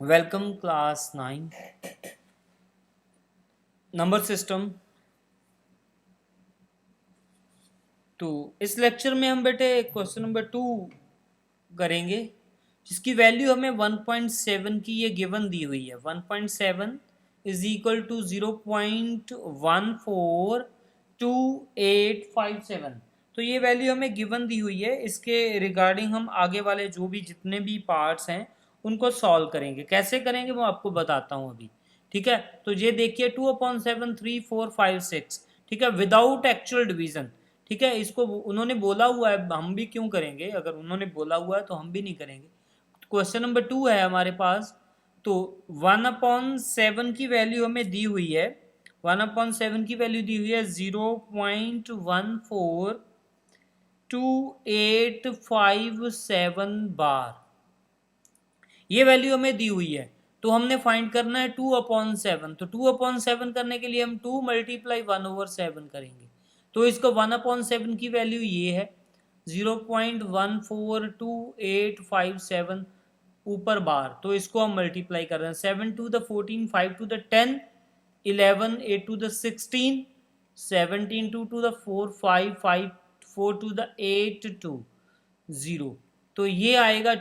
Welcome class 9 number system. तो इस lecture में हम बेटे क्वेश्चन नंबर 2 करेंगे, जिसकी वैल्यू हमें 1.7 की ये गिवन दी हुई है। 1.7 इज इक्वल टू 0.142857। तो ये वैल्यू हमें गिवन दी हुई है। इसके रिगार्डिंग हम आगे वाले जो भी जितने भी पार्ट्स हैं उनको सॉल्व करेंगे। कैसे करेंगे वो आपको बताता हूँ अभी। ठीक है, तो ये देखिए 2/7 3 4 5 6। ठीक है, विदाउट एक्चुअल डिवीजन। ठीक है, इसको उन्होंने बोला हुआ है, हम भी क्यों करेंगे? अगर उन्होंने बोला हुआ है तो हम भी नहीं करेंगे। क्वेश्चन नंबर 2 है हमारे पास। तो 1/7 की वैल्यू हमें दी हुई है। 1/7 की वैल्यू दी हुई है 0.14287 बार। ये वैल्यू हमें दी हुई है, तो हमने फाइंड करना है 2/7। तो 2/7 करने के लिए हम 2 मल्टीप्लाई 1/7 करेंगे। तो इसको 1/7 की वैल्यू ये है 0.14287 ऊपर बार। तो इसको हम मल्टीप्लाई कर रहे हैं। 7 to the 14, 5 to the 10, 11, 8 to the 16, 17 to the 4, 5, 5 4 to the 8 2 0। तो ये आएगा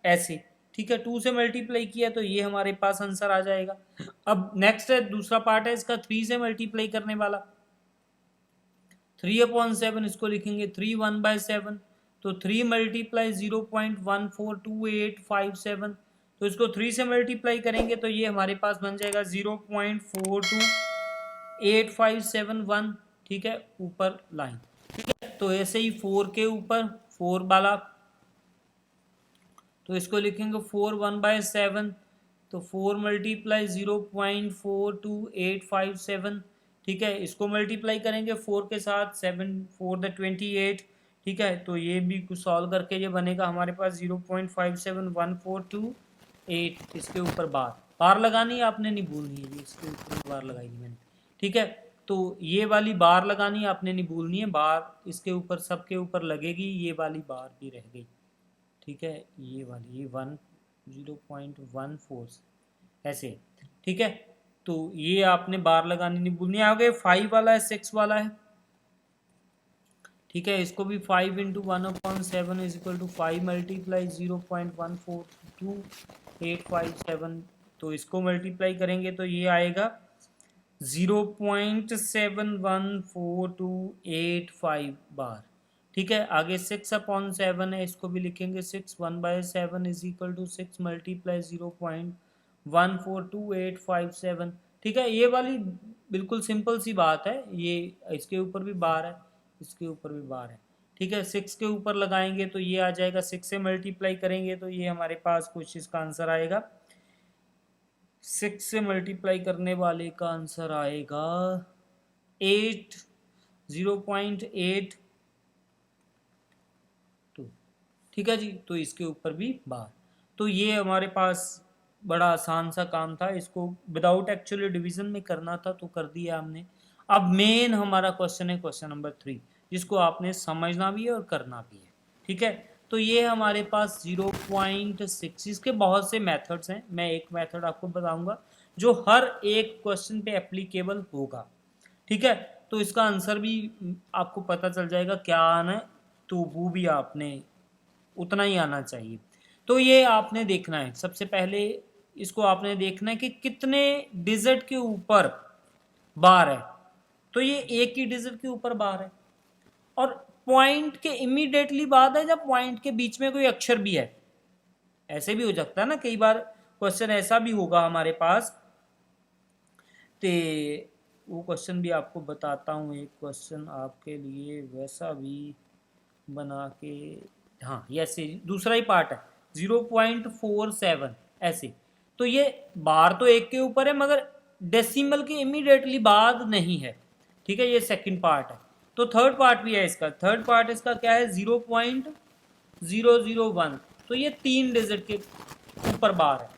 ऐसे। ठीक है, 2 से मल्टीप्लाई किया तो ये हमारे पास आंसर आ जाएगा। अब नेक्स्ट है, दूसरा पार्ट है इसका 3 से मल्टीप्लाई करने वाला। 3/7 इसको लिखेंगे 3 1/7। तो 3 मल्टीप्लाई 0.142857। तो इसको 3 से मल्टीप्लाई करेंगे तो ये हमारे पास बन जाएगा 0.428571। ठीक है, ऊपर लाइन। ठीक है, तो ऐसे ही 4 के ऊपर 4 वाला, तो इसको लिखेंगे 4 1/7। तो 4 मल्टीप्लाई 0.42857। ठीक है, इसको मल्टीप्लाई करेंगे 4 के साथ, 7 4 द 28। ठीक है, तो ये भी कुछ सॉल्व करके ये बनेगा हमारे पास 0.57142 इसके ऊपर बार लगानी है, आपने नहीं भूलनी है। इसके ऊपर बार लगाई थी मैंने। ठीक है, तो ये वाली बार लगानी है, आपने नहीं भूलनी है। बार इसके ऊपर सबके ऊपर लगेगी, ये वाली बार भी रह गई। ठीक है, ये वाली ये 0.14 ऐसे। ठीक है, तो ये आपने बार लगानी नहीं भूलनी। आगे 5 वाला है, 6 वाला है। ठीक है, इसको भी 5 into 1/7 is equal to 5 multiply 0.14287। तो इसको मल्टीप्लाई करेंगे तो ये आएगा 0.714285 बार। ठीक है, आगे 6/7 है, इसको भी लिखेंगे 6 1/7 इज इक्वल टू 6 मल्टीप्लाई 0.14287। ठीक है, ये वाली बिल्कुल सिंपल सी बात है। ये इसके ऊपर भी बार है, इसके ऊपर भी बार है। ठीक है, 6 के ऊपर लगाएंगे तो ये आ जाएगा, 6 से मल्टीप्लाई करेंगे तो ये हमारे पास कुछ इसका आंसर आएगा। 6 से मल्टीप्लाई करने वाले का आंसर आएगा 8 0.82। ठीक है जी, तो इसके ऊपर भी बार। तो ये हमारे पास बड़ा आसान सा काम था, इसको विदाउट एक्चुअली डिवीजन में करना था तो कर दिया हमने। अब मेन हमारा क्वेश्चन है क्वेश्चन नंबर 3, जिसको आपने समझना भी है और करना भी है। ठीक है, तो ये हमारे पास 0.6, इसके बहुत से मेथड्स हैं। मैं एक मेथड आपको बताऊंगा जो हर एक क्वेश्चन पे एप्लीकेबल होगा। ठीक है, तो इसका आंसर भी आपको पता चल जाएगा क्या आना है, तो वो भी आपने उतना ही आना चाहिए। तो ये आपने देखना है, सबसे पहले इसको आपने देखना है कि कितने डिजिट के ऊपर बार है। तो ये एक ही डिजिट के ऊपर बार है, और पॉइंट के इमीडिएटली बाद है जब पॉइंट के बीच में कोई अक्षर भी है। ऐसे भी हो सकता है ना, कई बार क्वेश्चन ऐसा भी होगा हमारे पास। तो वो क्वेश्चन भी आपको बताता हूँ। एक क्वेश्चन आपके लिए वैसा भी बना के, हाँ ऐसे दूसरा ही पार्ट है 0.47 ऐसे। तो ये बार तो एक के ऊपर है मगर डेसिमल के इमीडिएटली बाद नहीं है। ठीक है, ये सेकंड पार्ट है। तो थर्ड पार्ट भी है इसका। थर्ड पार्ट इसका क्या है 0.001। तो ये 3 डिजिट के ऊपर बार है।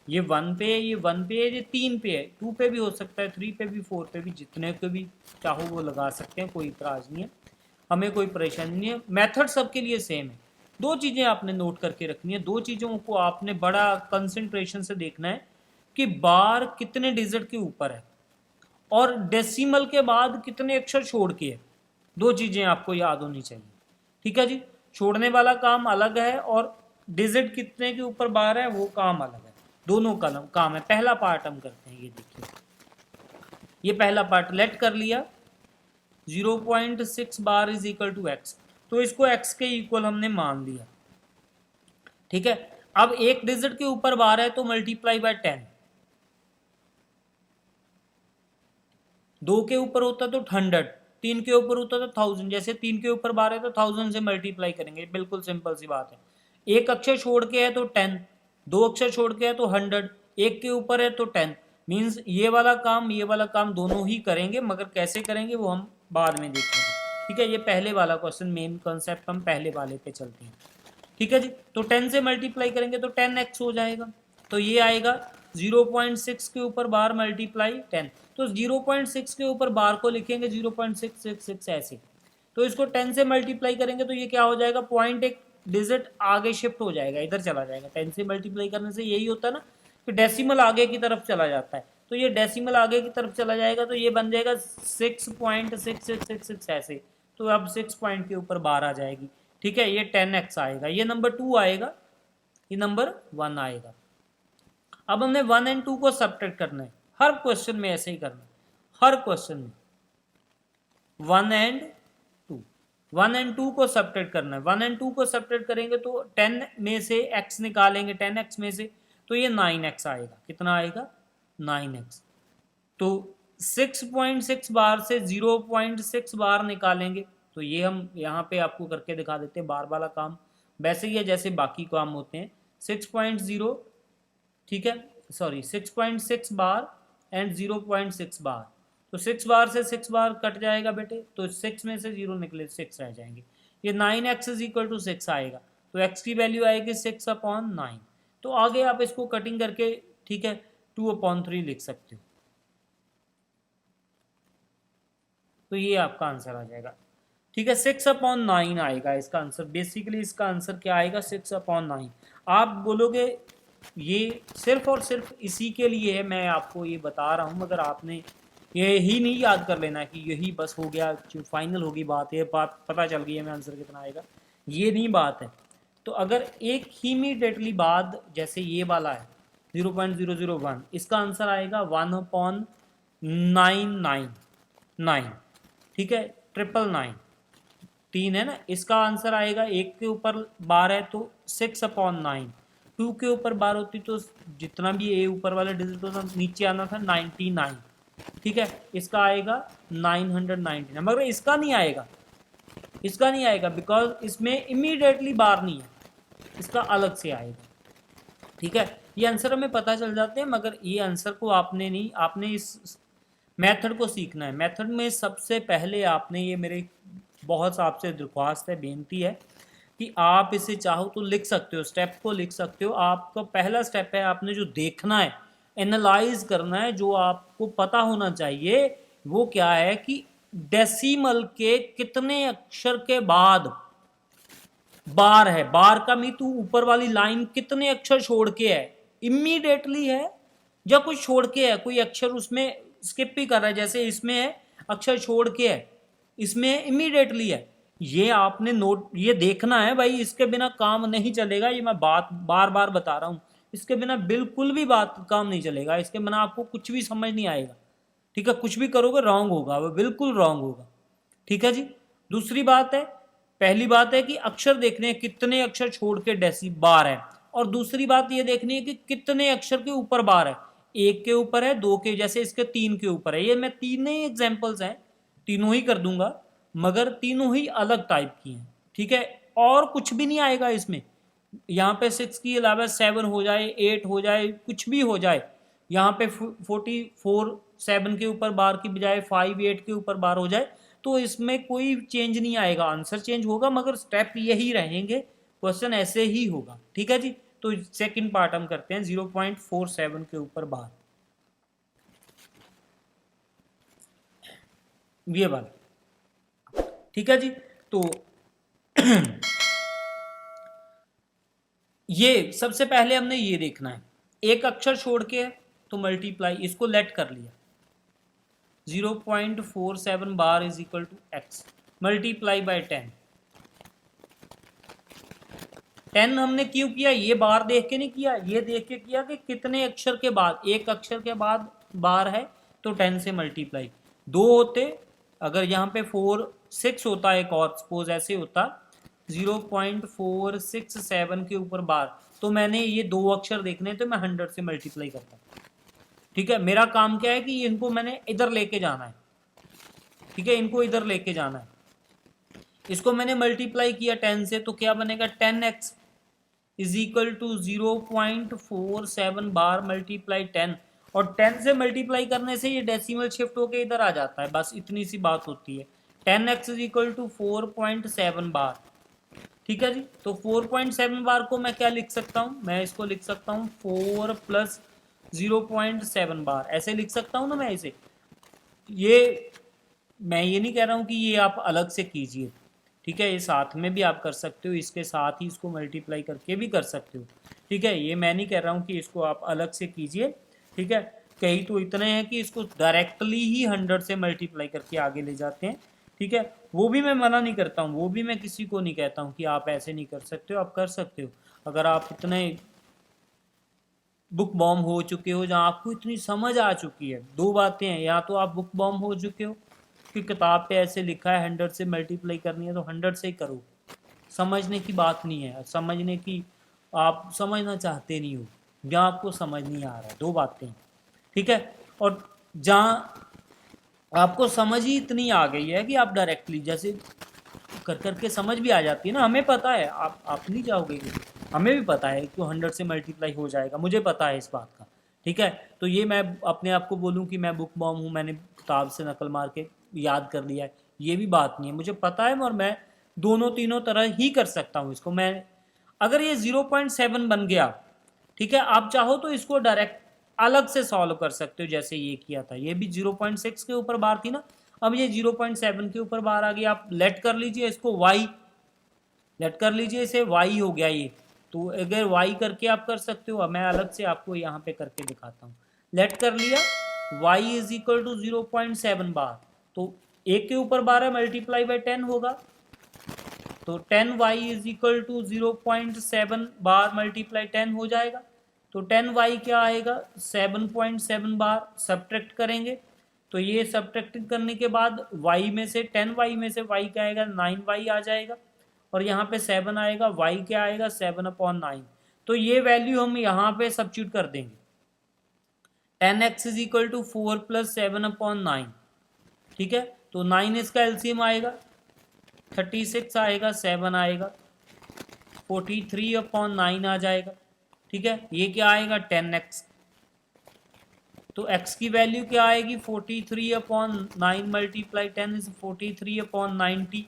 ये 1 पे है, ये 1 पे है, ये 3 पे है, 2 पे भी हो सकता है, 3 पे भी, 4 पे भी, जितने पे भी चाहो वो लगा सकते हैं, कोई इतराज नहीं है, हमें कोई परेशानी नहीं है। मेथड सबके लिए सेम है, दो चीजें आपने नोट करके रखनी है, दो चीजों को आपने बड़ा कंसंट्रेशन से देखना है कि बार कितने डिजिट के ऊपर है और डेसिमल के बाद कितने अक्षर छोड़ के है। दो चीजें आपको याद होनी चाहिए, ठीक है जी। छोड़ने वाला काम अलग है और डिजिट कितने के ऊपर बार है वो काम अलग है, दोनों का काम है। पहला पार्ट हम करते हैं, ये देखिए, ये पहला पार्ट लेट कर लिया 0.6 bar is equal to x, तो इसको एक्स के इक्वल हमने मान लिया, ठीक है। अब एक डिजिट के ऊपर बार है तो मल्टीप्लाई बाय 10, दो के ऊपर होता तो 100, तीन के ऊपर होता तो 1000, जैसे तीन के ऊपर बार है तो 1000 से मल्टीप्लाई करेंगे, बिल्कुल सिंपल सी बात है। एक अक्षर छोड़ के है तो 10, दो अक्षर छोड़ के है तो 100, एक के ऊपर है तो 10, मीन्स ये वाला काम दोनों ही करेंगे, मगर कैसे करेंगे वो हम बाद में देखेंगे, ठीक है। ये पहले वाला क्वेश्चन, मेन कॉन्सेप्ट हम पहले वाले पे चलते हैं, ठीक है जी। तो 10 से मल्टीप्लाई करेंगे तो 10x हो जाएगा, तो ये आएगा 0.6 के ऊपर बार मल्टीप्लाई 10, तो 0.6 के ऊपर बार को लिखेंगे 0.666 ऐसे, तो इसको 10 से मल्टीप्लाई करेंगे तो ये क्या हो जाएगा, पॉइंट एक डिजिट आगे शिफ्ट हो जाएगा, इधर चला जाएगा। 10 से मल्टीप्लाई करने से यही होता है ना कि डेसिमल आगे की तरफ चला जाता है, तो ये डेसिमल आगे की तरफ चला जाएगा तो ये बन जाएगा 6.6666 ऐसे, तो अब 6 पॉइंट के ऊपर बार आ जाएगी, ठीक है। ये 10x आएगा, ये नंबर 2 आएगा, ये नंबर 1 आएगा। अब हमने 1 एंड 2 को सब्ट्रैक्ट करना है, हर क्वेश्चन में ऐसे ही करना है, हर क्वेश्चन में 1 एंड 2, 1 एंड 2 को सब्ट्रैक्ट करना है। 1 एंड 2 को सब्ट्रैक्ट करेंगे तो 10 में से x निकालेंगे, 10x में से, तो ये 9x आएगा, कितना आएगा 9x। तो 6.6 बार से 0.6 बार निकालेंगे, तो ये हम यहाँ पे आपको करके दिखा देते हैं, बार वाला काम वैसे ही है जैसे बाकी काम होते हैं। 6.0, ठीक है, सॉरी 6.6 बार एंड 0.6 बार, तो 6 बार से 6 बार कट जाएगा बेटे, तो 6 में से 0 निकले 6 रह जाएंगे। ये 9x इज इक्वल टू 6 आएगा, तो x की वैल्यू आएगी 6/9। तो आगे आप इसको कटिंग करके, ठीक है, 2/3 लिख सकते हो, तो ये आपका आंसर आ जाएगा, ठीक है। 6/9 आएगा इसका आंसर, बेसिकली इसका आंसर क्या आएगा 6/9। आप बोलोगे ये सिर्फ और सिर्फ इसी के लिए है, मैं आपको ये बता रहा हूँ, मगर आपने ये ही नहीं याद कर लेना कि यही बस हो गया, फाइनल होगी बात, ये बात पता चल गई है मैं आंसर कितना आएगा, ये नहीं बात है। तो अगर एक ही इमीडिएटली बाद, जैसे ये वाला है 0.001, इसका आंसर आएगा 1/999, ठीक है, 999, 3 है ना, इसका आंसर आएगा, एक के ऊपर बार है तो 6/9, 2 के ऊपर बार होती तो जितना भी ए ऊपर वाला डिजिट होता नीचे आना था 99, ठीक है, इसका आएगा 999, मगर इसका नहीं आएगा, इसका नहीं आएगा बिकॉज इसमें इमीडिएटली बार नहीं है, इसका अलग से आएगा, ठीक है। ये आंसर हमें पता चल जाते हैं, मगर ये आंसर को आपने नहीं, आपने इस मेथड को सीखना है। मेथड में सबसे पहले आपने, ये मेरे बहुत आपसे दरख्वास्त है, बेनती है कि आप इसे चाहो तो लिख सकते हो, स्टेप को लिख सकते हो। आपका पहला स्टेप है, आपने जो देखना है, एनालाइज करना है, जो आपको पता होना चाहिए वो क्या है कि डेसिमल के कितने अक्षर के बाद बार है, बार का मीतू ऊपर वाली लाइन कितने अक्षर छोड़ के है, इमीडिएटली है या कुछ छोड़ के है, कोई अक्षर उसमें स्किप भी कर रहा है, जैसे इसमें है अक्षर छोड़ के है, इसमें इमीडिएटली है, ये आपने नोट, ये देखना है भाई, इसके बिना काम नहीं चलेगा, ये मैं बात बार बार बता रहा हूं, इसके बिना बिल्कुल भी बात काम नहीं चलेगा, इसके बिना आपको कुछ भी समझ नहीं आएगा, ठीक है, कुछ भी करोगे रॉन्ग होगा, वो बिल्कुल रॉन्ग होगा, ठीक है जी। दूसरी बात है, पहली बात है कि अक्षर देखने हैं कितने अक्षर छोड़ के डेसी बार है, और दूसरी बात ये देखनी है कि कितने अक्षर के ऊपर बार है, एक के ऊपर है, दो के, जैसे इसके 3 के ऊपर है, ये मैं तीन ही एग्जांपल्स हैं, तीनों ही कर दूंगा, मगर तीनों ही अलग टाइप की हैं, ठीक है, और कुछ भी नहीं आएगा इसमें, यहाँ पे 6 के अलावा 7 हो जाए, 8 हो जाए, कुछ भी हो जाए, यहाँ पे 44 7 के ऊपर बार की बजाय 5 8 के ऊपर बार हो जाए, तो इसमें कोई चेंज नहीं आएगा, आंसर चेंज होगा मगर स्टेप यही रहेंगे, क्वेश्चन ऐसे ही होगा, ठीक है जी। तो सेकंड पार्ट हम करते हैं, 0.47 के ऊपर बार, ये वाला, ठीक है जी। तो ये सबसे पहले हमने ये देखना है, एक अक्षर छोड़ के है तो मल्टीप्लाई, इसको लेट कर लिया 0.47 bar is equal to x multiply by 10 हमने क्यों किया, ये बार देख के नहीं किया, ये देख के किया कि कितने अक्षर के बाद, एक अक्षर के बाद बार है तो 10 से मल्टीप्लाई, दो होते, अगर यहाँ पे 6 होता एक और सपोज ऐसे होता 0.467 के ऊपर बार, तो मैंने ये दो अक्षर देखने तो मैं 100 से मल्टीप्लाई करता। ठीक है, मेरा काम क्या है कि इनको मैंने इधर लेके जाना है। ठीक है, इनको इधर लेके जाना है, इसको मैंने मल्टीप्लाई किया 10 से तो क्या बनेगा 10x is equal to 0.47 bar multiply 10, और 10 से मल्टीप्लाई करने से ये डेसिमल शिफ्ट होके इधर आ जाता है, बस इतनी सी बात होती है। 10x इज इक्वल टू 4.7 बार। ठीक है जी, तो 4.7 बार को मैं क्या लिख सकता हूँ, मैं इसको लिख सकता हूँ 4 प्लस 0.7 बार, ऐसे लिख सकता हूँ ना मैं इसे। ये मैं ये नहीं कह रहा हूँ कि ये आप अलग से कीजिए, ठीक है, ये साथ में भी आप कर सकते हो, इसके साथ ही इसको मल्टीप्लाई करके भी कर सकते हो। ठीक है, ये मैं नहीं कह रहा हूँ कि इसको आप अलग से कीजिए। ठीक है, कई तो इतने हैं कि इसको डायरेक्टली ही 100 से मल्टीप्लाई करके आगे ले जाते हैं। ठीक है, वो भी मैं मना नहीं करता हूँ, वो भी मैं किसी को नहीं कहता हूँ कि आप ऐसे नहीं कर सकते हो, आप कर सकते हो। अगर आप इतने बुक बॉम हो चुके हो, जहाँ आपको इतनी समझ आ चुकी है, दो बातें हैं, या तो आप बुक बॉम हो चुके हो कि किताब पे ऐसे लिखा है 100 से मल्टीप्लाई करनी है तो 100 से ही करो, समझने की बात नहीं है, समझने की आप समझना चाहते नहीं हो, या आपको समझ नहीं आ रहा है, दो बातें। ठीक है, और जहाँ आपको समझ ही इतनी आ गई है कि आप डायरेक्टली जैसे कर करके समझ भी आ जाती है ना, हमें पता है, आप नहीं जाओगे, हमें भी पता है कि 100 से मल्टीप्लाई हो जाएगा, मुझे पता है इस बात का। ठीक है, तो ये मैं अपने आप को बोलूँ कि मैं बुक बॉम हूँ, मैंने किताब से नकल मार के याद कर लिया है, ये भी बात नहीं है, मुझे पता है, और मैं दोनों तीनों तरह ही कर सकता हूँ इसको। मैं अगर ये 0.7 बन गया, ठीक है, आप चाहो तो इसको डायरेक्ट अलग से सॉल्व कर सकते हो, जैसे ये किया था, ये भी 0.6 के ऊपर बार थी ना, अब ये 0.7 के ऊपर बार आ गई, आप लेट कर लीजिए इसको y, लेट कर लीजिए इसे, y हो गया ये, तो अगर y करके आप कर सकते हो, मैं अलग से आपको यहाँ पे करके दिखाता हूँ। लेट कर लिया, y इज इक्वल टू 0.7 बार, तो एक के ऊपर बार है, मल्टीप्लाई बाय 10 होगा, तो 10y is equal to 0.7 bar multiply 10 हो जाएगा, तो 10y क्या आएगा 7.7 बार, सब्ट्रैक्ट करेंगे तो ये सब्ट्रैक्ट करने के बाद y में से 10y में से y क्या आएगा 9y आ जाएगा, और यहाँ पे 7 आएगा, y क्या आएगा 7/9, तो ये वैल्यू हम यहाँ पे सब्स्टिट्यूट कर देंगे, 10x is equal to 4 plus 7/9। ठीक है, तो 9 इसका एलसीएम आएगा 36 आएगा, 7 आएगा, 43/9 आ जाएगा। ठीक है, ये क्या आएगा 10x, तो x की वैल्यू क्या आएगी 43/9 मल्टीप्लाई 10 इज 43/90।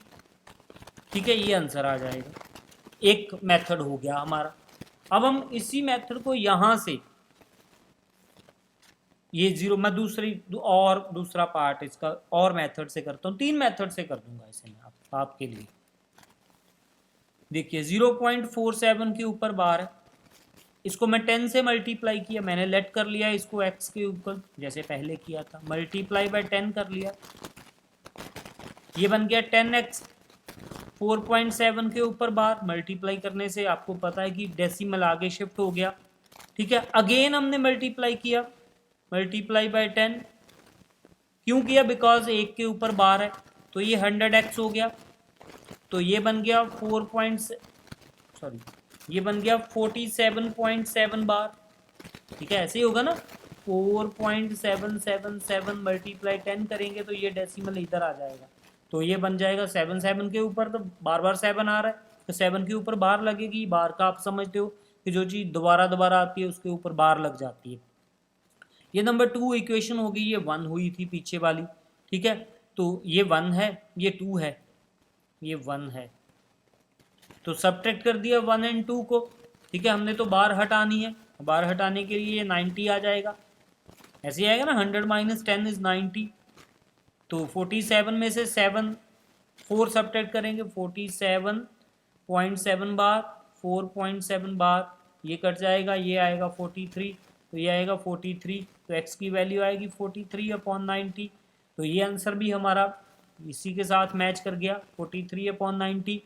ठीक है, ये आंसर आ जाएगा, एक मेथड हो गया हमारा। अब हम इसी मेथड को यहां से ये जीरो, मैं दूसरा पार्ट इसका और मेथड से करता हूँ, 3 मेथड से कर दूंगा इसे मैं आपके लिए। देखिए 0.47 के ऊपर बार है, इसको मैं 10 से मल्टीप्लाई किया, मैंने लेट कर लिया इसको x के ऊपर जैसे पहले किया था, मल्टीप्लाई बाय 10 कर लिया, ये बन गया 10x। 4.7 के ऊपर बार मल्टीप्लाई करने से आपको पता है कि डेसिमल आगे शिफ्ट हो गया। ठीक है, अगेन हमने मल्टीप्लाई किया, मल्टीप्लाई बाय 10 क्यों किया, बिकॉज एक के ऊपर बार है, तो ये 100x हो गया, तो ये बन गया 47.7 बार। ठीक है, ऐसे ही होगा ना, 4.777 मल्टीप्लाई 10 करेंगे तो ये डेसिमल इधर आ जाएगा, तो ये बन जाएगा 7 के ऊपर, तो बार बार 7 आ रहा है तो 7 के ऊपर बार लगेगी। बार का आप समझते हो कि जो चीज़ दोबारा दोबारा आती है उसके ऊपर बार लग जाती है। ये नंबर 2 इक्वेशन होगी, ये 1 हुई थी पीछे वाली। ठीक है, तो ये 1 है, ये 2 है, ये 1 है, तो सब्ट्रैक्ट कर दिया 1 एंड 2 को। ठीक है, हमने तो बार हटानी है, बार हटाने के लिए 90 आ जाएगा, ऐसे ही आएगा ना, 100 माइनस 10 इज 90, तो 47 में से 4 सब्ट्रैक्ट करेंगे, 47.7 बार 4.7 बार, ये कट जाएगा, ये आएगा 43, तो ये आएगा 43, तो x की वैल्यू आएगी 43/90। तो ये आंसर भी हमारा इसी के साथ मैच कर गया, 43/90।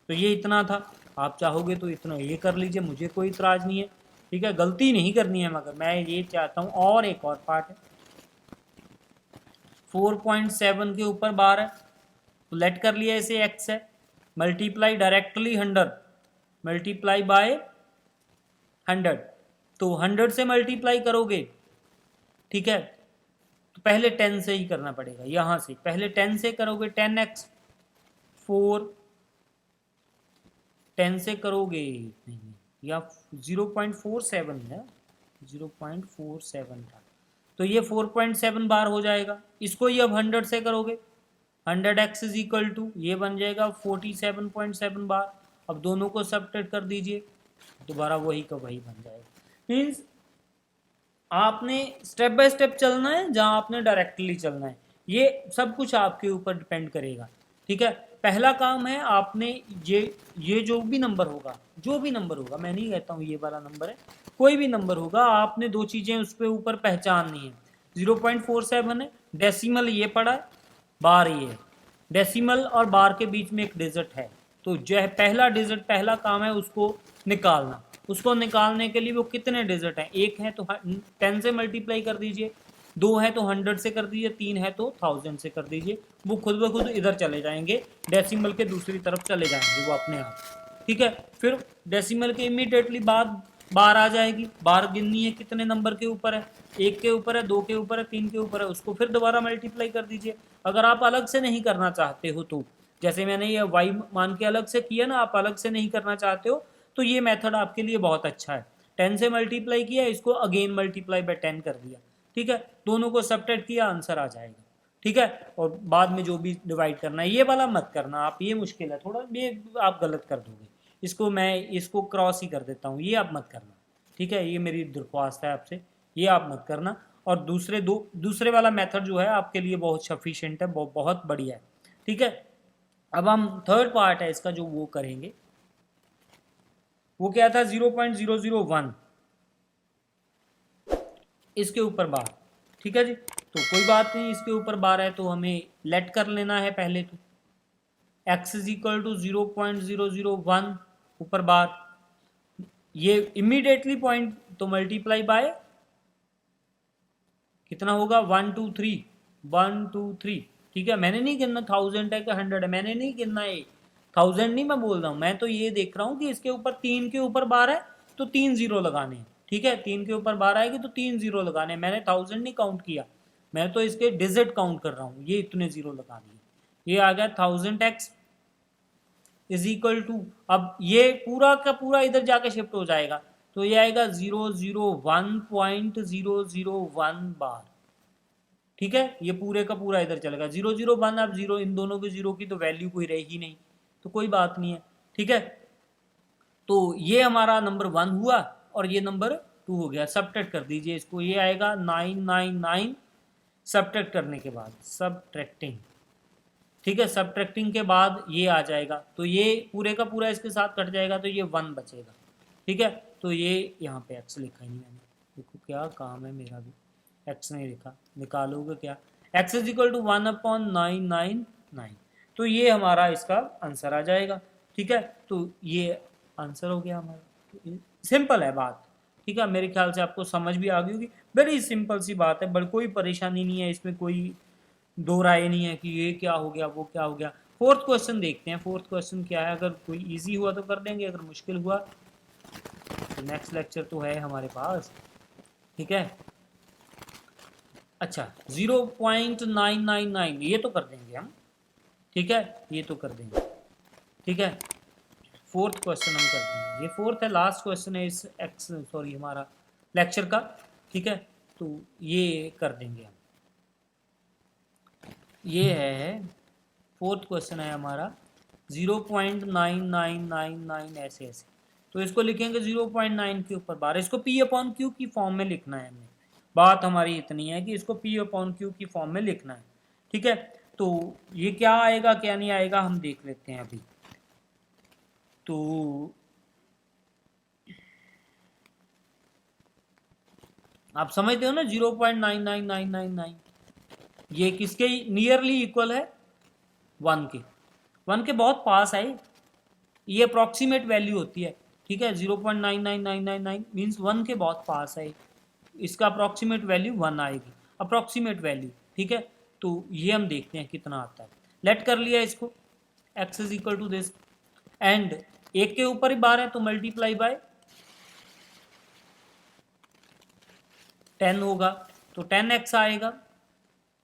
तो ये इतना था, आप चाहोगे तो इतना ये कर लीजिए, मुझे कोई इतराज़ नहीं है, ठीक है। गलती नहीं करनी है, मगर मैं ये चाहता हूँ। और एक और पार्ट है, 4.7 के ऊपर बार है, तो लेट कर लिया इसे x है, मल्टीप्लाई डायरेक्टली 100, मल्टीप्लाई बाय 100, तो 100 से मल्टीप्लाई करोगे, ठीक है। तो पहले 10 से ही करना पड़ेगा, यहां से पहले 10 से करोगे, 10x 4, 10 से करोगे नहीं, या 0.47 है, 0.47 था, तो ये 4.7 बार हो जाएगा। इसको ही अब 100 से करोगे, 100x इज इक्वल टू ये बन जाएगा 47.7 बार। अब दोनों को सबट्रैक्ट कर दीजिए, दोबारा वही का वही बन जाएगा। मीन्स आपने स्टेप बाय स्टेप चलना है, जहां आपने डायरेक्टली चलना है, ये सब कुछ आपके ऊपर डिपेंड करेगा, ठीक है। पहला काम है आपने ये जो भी नंबर होगा, जो भी नंबर होगा, मैं नहीं कहता हूँ ये वाला नंबर है, कोई भी नंबर होगा, आपने दो चीजें उस पर ऊपर पहचाननी है। 0.47 है, डेसिमल ये पड़ा है, बार ये है, डेसिमल और बार के बीच में एक डिजिट है, तो जो है पहला डिजिट, पहला काम है उसको निकालना। उसको निकालने के लिए वो कितने डिजिट हैं, एक है तो 10 से मल्टीप्लाई कर दीजिए, 2 है तो 100 से कर दीजिए, 3 है तो 1000 से कर दीजिए, वो खुद ब खुद इधर चले जाएंगे, डेसिमल के दूसरी तरफ चले जाएंगे वो अपने आप, ठीक है। फिर डेसिमल के इमीडिएटली बाद बार आ जाएगी, बार गिननी है कितने नंबर के ऊपर है, 1 के ऊपर है, 2 के ऊपर है, 3 के ऊपर है, उसको फिर दोबारा मल्टीप्लाई कर दीजिए। अगर आप अलग से नहीं करना चाहते हो तो, जैसे मैंने ये वाई मान के अलग से किया ना, आप अलग से नहीं करना चाहते हो तो ये मेथड आपके लिए बहुत अच्छा है। 10 से मल्टीप्लाई किया, इसको अगेन मल्टीप्लाई बाय 10 कर दिया, ठीक है, दोनों को सबट्रैक्ट किया, आंसर आ जाएगा, ठीक है। और बाद में जो भी डिवाइड करना है, ये वाला मत करना आप, ये मुश्किल है थोड़ा, ये आप गलत कर दोगे, इसको मैं इसको क्रॉस ही कर देता हूँ, ये आप मत करना, ठीक है, ये मेरी दरख्वास्त है आपसे, ये आप मत करना। और दूसरे वाला मेथड जो है आपके लिए बहुत सफिशिएंट है, बहुत बढ़िया है, ठीक है। अब हम थर्ड पार्ट है इसका जो वो करेंगे, वो क्या था, 0.001, इसके ऊपर बार, ठीक है जी। तो कोई बात नहीं, इसके ऊपर बार है तो हमें लेट कर लेना है पहले, तो x इज इक्वल टू 0.001 ऊपर बार, ये इमीडिएटली पॉइंट तो मल्टीप्लाई बाय कितना होगा, 1 2 3, 1 2 3, ठीक है। मैंने नहीं गिनना 1000 है कि 100 है, मैंने नहीं गिनना है, 1000 नहीं मैं बोल रहा हूँ, मैं तो ये देख रहा हूँ कि इसके ऊपर 3 के ऊपर बार है तो 3 जीरो लगाने हैं, ठीक है। 3 के ऊपर बार आएगी तो 3 जीरो लगाने हैं, मैंने 1000 नहीं काउंट किया, मैं तो इसके डिजिट काउंट कर रहा हूँ, ये इतने जीरो लगा दिए, ये आ गया 1000x इज इक्वल टू, अब ये पूरा का पूरा इधर जाके शिफ्ट हो जाएगा, तो ये आएगा 001.001 बार, ठीक है। ये पूरे का पूरा इधर चलेगा, 001, अब जीरो, इन दोनों के जीरो की तो वैल्यू कोई रहेगी नहीं, तो कोई बात नहीं है, ठीक है। तो ये हमारा नंबर 1 हुआ और ये नंबर 2 हो गया, सबट्रैक्ट कर दीजिए इसको, ये आएगा 999, सबट्रैक्ट करने के बाद सबट्रैक्टिंग, ठीक है, सबट्रैक्टिंग के बाद ये आ जाएगा, तो ये पूरे का पूरा इसके साथ कट जाएगा, तो ये 1 बचेगा, ठीक है। तो ये यहाँ पे x लिखा ही नहीं मैंने, देखो क्या काम है मेरा भी, x नहीं लिखा, निकालोगे क्या, x इज इक्वल टू 1/999, तो ये हमारा इसका आंसर आ जाएगा, ठीक है। तो ये आंसर हो गया हमारा, सिंपल है बात, ठीक है। मेरे ख्याल से आपको समझ भी आ गई होगी, वेरी सिंपल सी बात है, बट कोई परेशानी नहीं है इसमें, कोई दो राय नहीं है कि ये क्या हो गया वो क्या हो गया। फोर्थ क्वेश्चन देखते हैं, फोर्थ क्वेश्चन क्या है, अगर कोई इजी हुआ तो कर देंगे, अगर मुश्किल हुआ तो नेक्स्ट लेक्चर तो है हमारे पास, ठीक है। अच्छा 0.999 ये तो कर देंगे हम, ठीक है, ये तो कर देंगे, ठीक है। फोर्थ क्वेश्चन हम कर देंगे, ये फोर्थ है, लास्ट क्वेश्चन है इस हमारा लेक्चर का, ठीक है। तो ये कर देंगे हम, ये है फोर्थ क्वेश्चन है हमारा, 0.9999 ऐसे ऐसे, तो इसको लिखेंगे 0.9 के ऊपर बार, इसको P/Q की फॉर्म में लिखना है हमें, बात हमारी इतनी है कि इसको P/Q की फॉर्म में लिखना है, ठीक है। तो ये क्या आएगा क्या नहीं आएगा हम देख लेते हैं अभी। तो आप समझते हो ना, 0.99999 ये किसके नियरली इक्वल है, 1 के, 1 के बहुत पास है, ये अप्रॉक्सीमेट वैल्यू होती है, ठीक है। 0.99999 मीन्स 1 के बहुत पास है, इसका अप्रॉक्सीमेट वैल्यू 1 आएगी, अप्रॉक्सीमेट वैल्यू, ठीक है। तो ये हम देखते हैं कितना आता है। लेट कर लिया इसको, x is equal to this, and एक के ऊपर ही बार है तो मल्टीप्लाई बाय 10 होगा, तो 10x आएगा।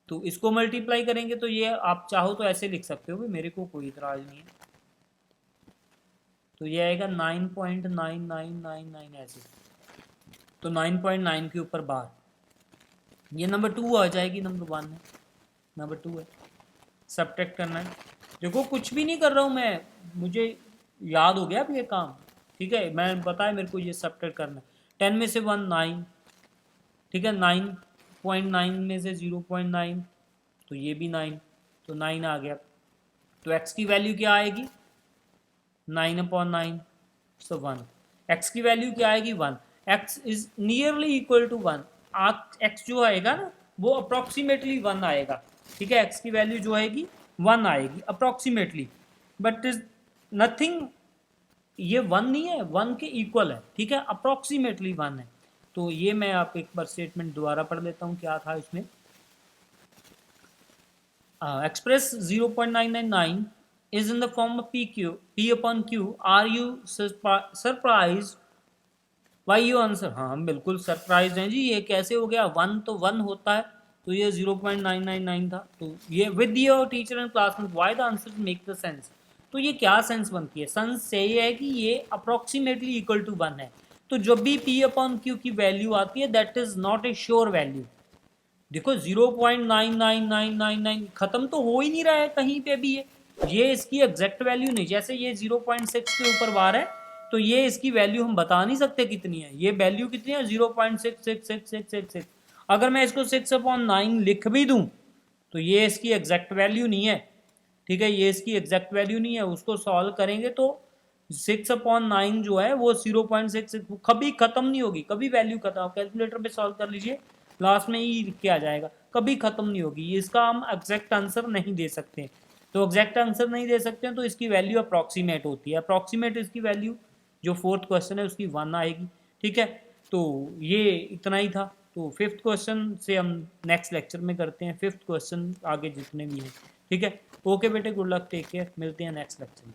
तो इसको मल्टीप्लाई करेंगे तो ये आप चाहो तो ऐसे लिख सकते हो, मेरे को कोई इतराज नहीं है। तो ये आएगा 9.9999 ऐसे, तो 9.9 के ऊपर बार, ये नंबर 2 आ जाएगी, नंबर 1 है, नंबर 2 है। सब्ट्रैक्ट करना है, देखो कुछ भी नहीं कर रहा हूँ मैं, मुझे याद हो गया अब ये काम, ठीक है। मैं बताया मेरे को ये सब्ट्रैक्ट करना है, 10 में से 1 9, ठीक है, 9.9 में से 0.9, तो ये भी 9, तो 9 आ गया। तो x की वैल्यू क्या आएगी, 9/9, सो 1। x की वैल्यू क्या आएगी, 1। x is nearly equal to 1, x जो आएगा ना वो अप्रॉक्सीमेटली 1 आएगा, ठीक है। x की वैल्यू जो आएगी 1 आएगी अप्रॉक्सीमेटली, बट इज नथिंग, ये 1 नहीं है, 1 के इक्वल है, ठीक है, अप्रॉक्सीमेटली 1 है। तो ये मैं आप एक बार स्टेटमेंट दोबारा पढ़ लेता हूँ, क्या था इसमें। Express 0.999 is in the form of P upon Q. Are you surprised? Why you answer? हाँ, हम बिल्कुल सरप्राइज हैं जी, ये कैसे हो गया, 1 तो 1 होता है, तो ये 0.999 था, तो ये with your teacher and classmate, why the answer make the sense. तो ये क्या सेंस बनती है, सेंस से ये है कि ये अप्रोक्सीमेटली इक्वल टू 1 है, तो जब भी P अपॉन Q की वैल्यू आती है that is not a sure value. देखो 0.99999 खत्म तो हो ही नहीं रहा है कहीं पे भी, ये इसकी एग्जैक्ट वैल्यू नहीं, जैसे ये 0.6 के ऊपर बार है तो ये इसकी वैल्यू हम बता नहीं सकते कितनी है, ये वैल्यू कितनी है 0.66666। अगर मैं इसको 6/9 लिख भी दूं तो ये इसकी एग्जैक्ट वैल्यू नहीं है, ठीक है, ये इसकी एग्जैक्ट वैल्यू नहीं है। उसको सॉल्व करेंगे तो 6/9 जो है वो 0.6 कभी खत्म नहीं होगी, कभी वैल्यू खत्म, आप कैलकुलेटर पे सॉल्व कर लीजिए, लास्ट में ही लिख के आ जाएगा, कभी खत्म नहीं होगी, इसका हम एग्जैक्ट आंसर नहीं दे सकते। तो एग्जैक्ट आंसर नहीं दे सकते हैं तो इसकी वैल्यू अप्रॉक्सीमेट होती है, अप्रॉक्सीमेट इसकी वैल्यू जो 4th क्वेश्चन है उसकी 1 आएगी, ठीक है। तो ये इतना ही था। तो 5th क्वेश्चन से हम नेक्स्ट लेक्चर में करते हैं, 5th क्वेश्चन आगे जितने भी हैं, ठीक है। ओके बेटे, गुड लक, टेक केयर, मिलते हैं नेक्स्ट लेक्चर में।